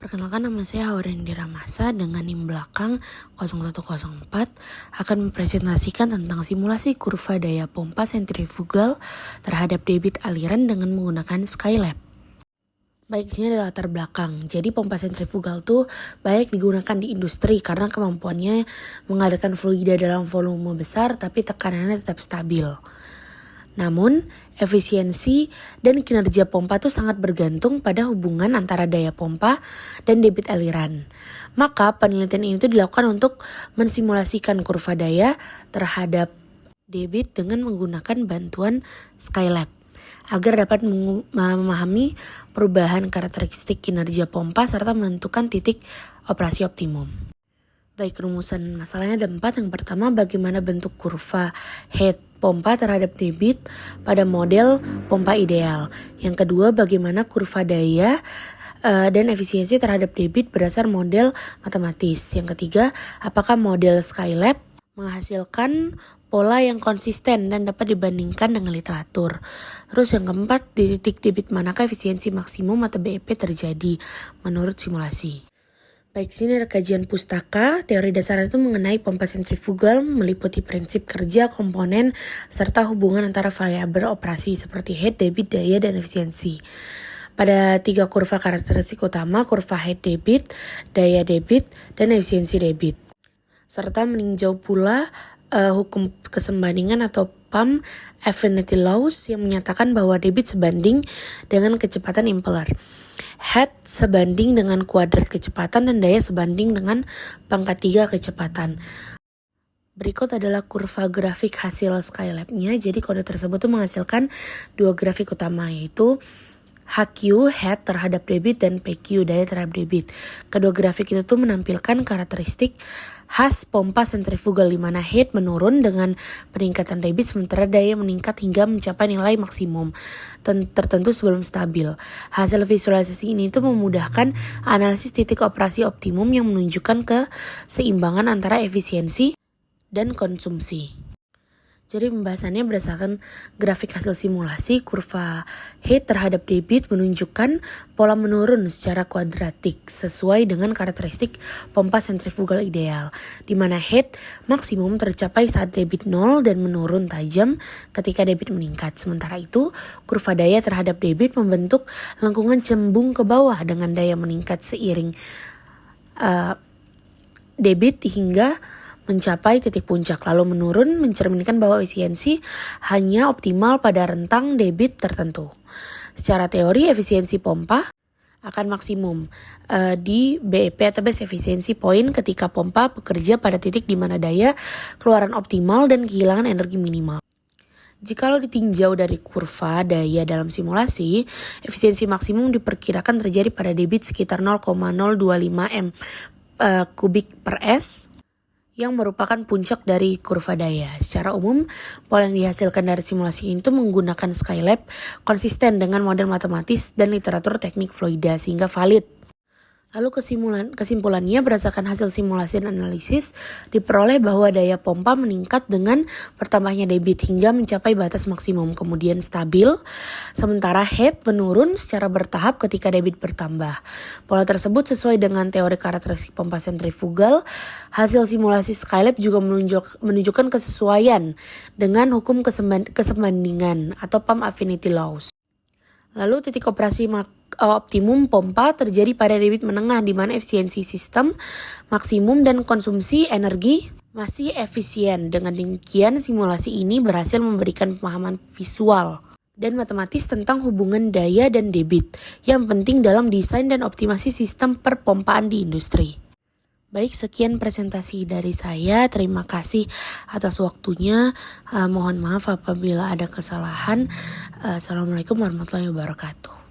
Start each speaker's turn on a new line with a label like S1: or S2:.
S1: Perkenalkan, nama saya Haurendi Ramasa dengan NIM belakang 0104 akan mempresentasikan tentang simulasi kurva daya pompa sentrifugal terhadap debit aliran dengan menggunakan Skylab. Baik, di sini adalah latar belakang. Jadi pompa sentrifugal tuh banyak digunakan di industri karena kemampuannya mengalirkan fluida dalam volume besar tapi tekanannya tetap stabil. Namun, efisiensi dan kinerja pompa itu sangat bergantung pada hubungan antara daya pompa dan debit aliran. Maka, penelitian ini tuh dilakukan untuk mensimulasikan kurva daya terhadap debit dengan menggunakan bantuan Skylab agar dapat memahami perubahan karakteristik kinerja pompa serta menentukan titik operasi optimum. Baik, rumusan masalahnya ada 4. Yang pertama, bagaimana bentuk kurva head pompa terhadap debit pada model pompa ideal. Yang kedua, bagaimana kurva daya dan efisiensi terhadap debit berdasar model matematis. Yang ketiga, apakah model Skylab menghasilkan pola yang konsisten dan dapat dibandingkan dengan literatur. Terus yang keempat, di titik debit manakah efisiensi maksimum atau BEP terjadi menurut simulasi. Baik, sini ada kajian pustaka. Teori dasar itu mengenai pompa sentrifugal meliputi prinsip kerja, komponen, serta hubungan antara variabel operasi seperti head, debit, daya, dan efisiensi. Pada 3 kurva karakteristik utama, kurva head debit, daya debit, dan efisiensi debit. Serta meninjau pula hukum kesembandingan atau pump affinity laws yang menyatakan bahwa debit sebanding dengan kecepatan impeller, head sebanding dengan kuadrat kecepatan, dan daya sebanding dengan pangkat 3 kecepatan. Berikut adalah kurva grafik hasil Skylab-nya. Jadi kode tersebut tuh menghasilkan 2 grafik utama, yaitu HQ head terhadap debit dan PQ daya terhadap debit. Kedua grafik itu tuh menampilkan karakteristik khas pompa sentrifugal di mana head menurun dengan peningkatan debit sementara daya meningkat hingga mencapai nilai maksimum tertentu sebelum stabil. Hasil visualisasi ini tuh memudahkan analisis titik operasi optimum yang menunjukkan keseimbangan antara efisiensi dan konsumsi. Jadi pembahasannya berdasarkan grafik hasil simulasi, kurva head terhadap debit menunjukkan pola menurun secara kuadratik sesuai dengan karakteristik pompa sentrifugal ideal, di mana head maksimum tercapai saat debit 0 dan menurun tajam ketika debit meningkat. Sementara itu, kurva daya terhadap debit membentuk lengkungan cembung ke bawah dengan daya meningkat seiring debit hingga mencapai titik puncak, lalu menurun mencerminkan bahwa efisiensi hanya optimal pada rentang debit tertentu. Secara teori, efisiensi pompa akan maksimum di BEP atau base efficiency point ketika pompa bekerja pada titik di mana daya keluaran optimal dan kehilangan energi minimal. Jikalau ditinjau dari kurva daya dalam simulasi, efisiensi maksimum diperkirakan terjadi pada debit sekitar 0,025 m kubik per s yang merupakan puncak dari kurva daya. Secara umum, pola yang dihasilkan dari simulasi itu menggunakan Skylab konsisten dengan model matematis dan literatur teknik fluida sehingga valid. Lalu kesimpulannya berdasarkan hasil simulasi dan analisis diperoleh bahwa daya pompa meningkat dengan bertambahnya debit hingga mencapai batas maksimum, kemudian stabil, sementara head menurun secara bertahap ketika debit bertambah. Pola tersebut sesuai dengan teori karakteristik pompa sentrifugal. Hasil simulasi Skylab juga menunjukkan kesesuaian dengan hukum kesembandingan atau pump affinity laws. Lalu titik operasi optimum pompa terjadi pada debit menengah di mana efisiensi sistem maksimum dan konsumsi energi masih efisien. Dengan demikian, simulasi ini berhasil memberikan pemahaman visual dan matematis tentang hubungan daya dan debit yang penting dalam desain dan optimasi sistem perpompaan di industri. Baik, sekian presentasi dari saya. Terima kasih atas waktunya. Mohon maaf apabila ada kesalahan. Assalamualaikum warahmatullahi wabarakatuh.